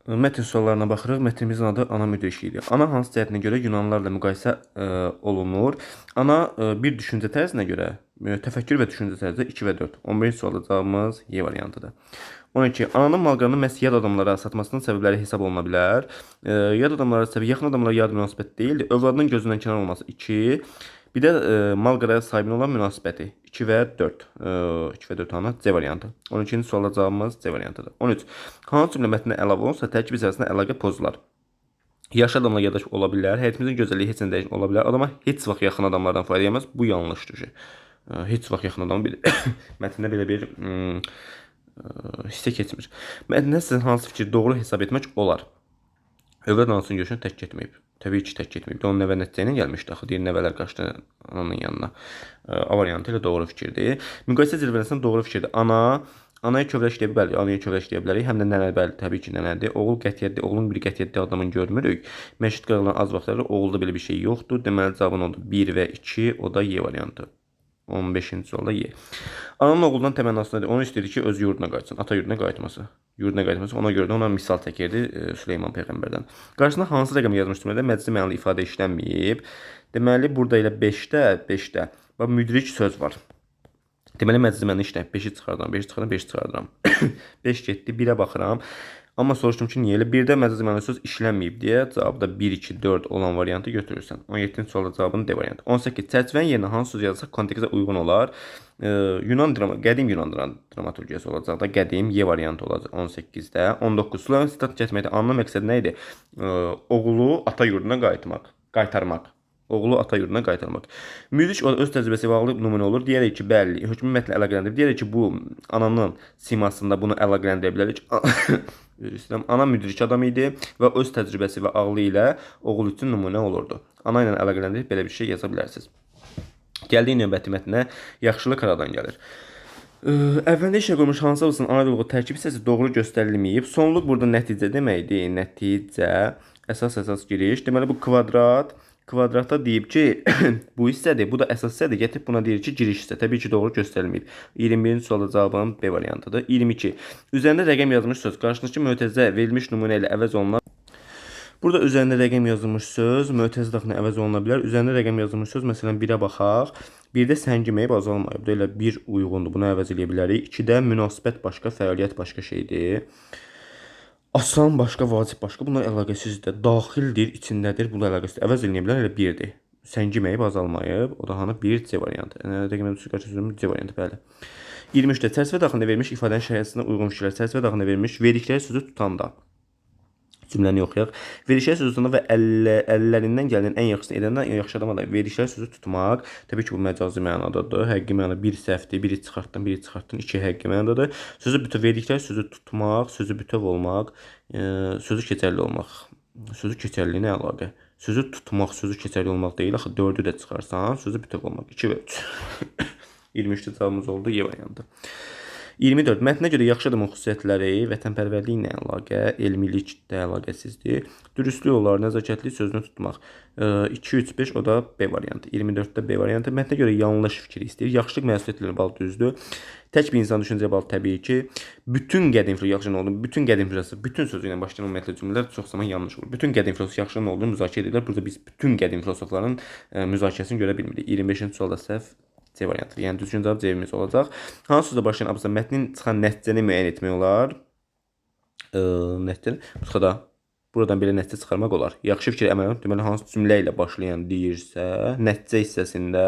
Mətn suallarına baxırıq. Mətnimizin adı ana müdrikliyidir. Ana hansı cəhətinə görə Yunanlılarla müqayisə olunur? Ana bir düşüncə tərzinə görə təfəkkür və düşüncə tərzi 2 və 4. 11-ci sualda cavabımız Y variantıdır. 12. Ananın malqaranı məhz yad adamlara satmasının səbəbləri hesab oluna bilər. Yad adamlara səbəb yaxın adamlara yad münasibət deyildir. Övladının gözündən kənar olması 2. Bir də malqaraya sahibinə olan münasibəti 2 və 4. 2 və 4 ana C variantı. 12-ci sualda cavabımız C variantıdır. 13. Hansı cümlə mətninə əlavə olunsa tərkib hissəsində əlaqə pozular. Yaşlı adamla yaddaş ola bilər. Həyatimizin gözəlliyi heç nə dəyişən ola bilər. Adama heç vaxt yaxın adamlardan fayda gəlməz. Bu yanlışdır. Heç vaxt yaxın adam mətndə belə bir hissə keçmir. Mətndə sizin hansı fikri doğru hesab etmək olar? Övlad anasının görüşünü tək getməyib. Təbii ki, tək getməyib. Onun nəvə nəticə ilə gəlmişdi. Axı deyir, nəvələr qaçdı ananın yanına. A variantı ilə doğru fikirdir. Müqayisə zirvələsində doğru fikirdir. Anaya kövrək deyə bilərik. Anaya kövrək deyə bilərik. Həm də nənə, bəli, təbii ki, nənədir. Oğul qətiyyətli, oğlun bir qətiyyətli adamını görmürük. Məşhud qalan az vaxtlarda oğulda belə bir şey yoxdur. Deməli, cavabın oldu 1 və 2, o da Y variantı. 15-ci sualda Y. Ananın oğuldan təmənnası nədir? Onu istəyirdi ki, öz yurduna qayıtsın. Ata yurduna qayıtması. Yurduna qayıtması. Ona görə də ona misal çəkirdi Süleyman Peyğəmbərdən. Qarşısına hansı rəqəm yazmış cümlədə məczi mənalı ifadə işlənməyib? Deməli, burada elə 5-də bax, müdrik söz var. Deməli, məczi mənalı işlənib. 5-i çıxardıram, 5-i çıxardıram, 5-i çıxardıram. 5 getdi, 1-ə baxıram. Amma soruşdum ki, niyə elə 1-də məczi mənalı söz işlənməyib deyə cavabda 1, 2, 4 olan variantı götürürsən. 17-ci sualda cavabın D variantı. 18. Çərçivənin yerinə hansı söz yazılsa kontekstə uyğun olar? Qədim Yunan dramaturgiyası olacaq da, qədim Y variantı olacaq 18-də. 19. Süleyman sitat getməkdə anlam məqsədi nə idi? Oğlu ata yurduna qaytarmaq. Oğlu ata yurduna qaytarmaq. Müdrik öz təcrübəsi ilə bağlı nümunə olur. Deyərik ki, bəli, hökmün mətnlə əlaqələndirir. Deyərik ki, bu ananın simasında bunu əlaqələndirə bilərik. Ana müdrik adam idi və öz təcrübəsi və ağlı ilə oğul üçün nümunə olurdu. Ana ilə əlaqələndirib belə bir şey yaza bilərsiniz. Gəldik növbəti mətnə. Yaxşılıq haradan gəlir? Əvvəldə işə qoymuş hansı olsun ana duyğu tərkib hissəsi doğru göstərilməyib. Sonluq burada nəticə deməkdir. Nəticə, əsas giriş. Deməli, bu kvadrata deyib ki, bu hissədir, bu da əsas hissədir. Gətirib buna deyir ki, giriş hissə. Təbii ki, doğru göstərilməyib. 21-ci sualda cavabım B variantıdır. 22. Üzərində rəqəm yazılmış söz qarşındakı mötərizə verilmiş nümunə ilə əvəz olunur. Burada üzərində rəqəm yazılmış söz mötərizə daxilində əvəz oluna bilər. Üzərində rəqəm yazılmış söz, məsələn, 1-ə baxaq. 1-də səngiməyib, azalmayıb. Elə 1 uyğundur. Bunu əvəz edə bilərik. 2-də münasibət başqa, fəaliyyət başqa şeydir. Asan başqa, vacib başqa. Bunlar əlaqəsizdir. Daxildir, içindədir. Bunlar əlaqəsizdir. Əvəz eləyə bilər. Elə 1-dir. Səngiməyib, azalmayıb. O da hanı 1 C variantı. Rəqəmə C variantı, bəli. 23-də çərçivə daxilində verilmiş ifadənin şəraitinə uyğun fikirlər. Çərçivə daxilində verilmiş verdikləri sözü tutanda. Cümləni yoxlayaq. Verdikləri sözü tutanda və əllərindən gələn ən yaxşısını edəndən yaxşı adama da verdikləri sözü tutmaq. Təbii ki, bu məcazi mənadadır. Həqiqi mənada bir səhvdir, biri çıxartdın, 2 həqiqi mənadadır. Sözü bütöv, verdikləri sözü tutmaq, sözü bütöv olmaq, sözü keçərli olmaq. Sözü keçərli nə əlaqə? Sözü tutmaq, sözü keçərli olmaq deyil. Axı 4-ü də çıxarsan, sözü bütöv olmaq. 2 və 3. 23-də cavabımız oldu Y variantı. 24. Mətnə görə yaxşı adamın xüsusiyyətləri vətənpərvərliyi ilə əlaqə, elmilik də əlaqəsizdir. Dürüstlük olar, nəzakətli sözünü tutmaq. 2, 3, 5 o da B variantı. 24-də B variantı. Mətnə görə yanlış fikir istəyir. Yaxşılıq məsuliyyətləri bağlı düzdür. Tək bir insan düşüncəyə bağlı təbii ki, bütün qədim filosof yaxşılığın olduğunu, bütün qədim filosof, bütün sözü ilə başlayan ümumiyyətlə cümlələr çox zaman yanlış olur. Bütün qədim filosof yaxşılığın olduğunu müzakirə edirlər. Burada biz bütün qədim filosofların müzakirəsini görə bilmirik. 25-ci sualda səhv C variantı. Yəni düzgün cavab C-miz olacaq. Hansı sözlə başlayan abzada mətnin çıxan nəticəni müəyyən etmək olar? Nəticəni çıxada buradan belə nəticə çıxarmaq olar. Yaxşı fikir əməl deməli hansı cümlə ilə başlayan deyirsə, nəticə hissəsində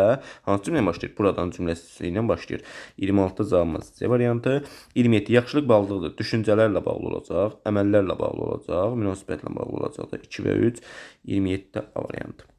hansı cümlə ilə başlayır? Buradan cümləsi ilə başlayır. 26-da cavabımız C variantı. 27 yaxşılıq bağlılıqdır. Düşüncələrlə bağlı olacaq, əməllərlə bağlı olacaq, münasibətlə bağlı olacaq da 2 və 3. 27-də A variantı.